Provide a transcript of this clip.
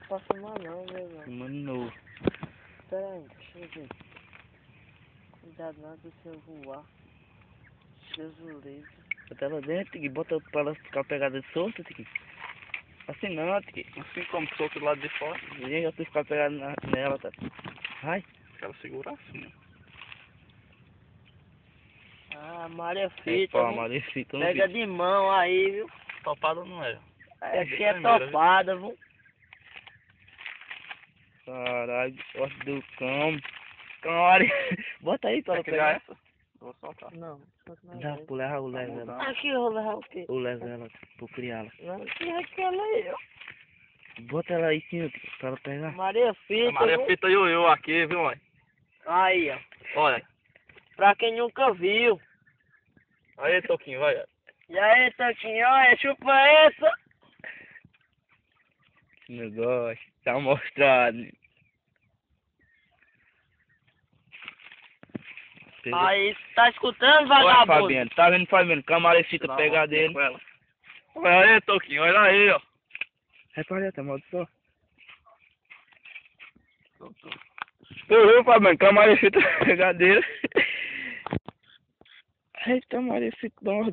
pra filmar não, meu irmão. Filmando novo. Pera aí, deixa eu ver. Cuidado não do seu voar. Deus o livre. Bota ela dentro, Tiki. Bota pra ela ficar pegada solta, Tiki. Assim não, Tiki. Assim como solto do lado de fora. Ninguém gosta de ficar pegado nela, tá? Vai. Quero segurar assim. Ah, Maria É Fita. pá, viu? Malecita. Pega de mão aí, viu? Topado não é. Aqui é primeira, topada, viu? Caralho, gosto do cão. Cão, bota aí pra ela Quer criar pegar. essa? Eu vou soltar. Não. Dá pro levar o leve ela. Aqui eu vou levar o quê? O leve ela, pro criá-la. Não, que é aquela aí, ó. Bota ela aí sim, pra ela pegar. Maria Fita. Maria viu? Fita eu aqui, viu, mãe? Aí, ó. Olha. Pra quem nunca viu. Aí, Toquinho, vai. E aí, Toquinho, olha, chupa essa. Esse negócio. Tá mostrado. Aí, tá escutando, Olha, vagabundo? Fabiano. Tá vendo, Fabiano? Camarecita pegar dele. Olha aí, Toquinho, olha aí, ó. Repara, tá mal só. Tu viu, Fabiano? Camarecita pegar dele. Eita, Marecita, dá uma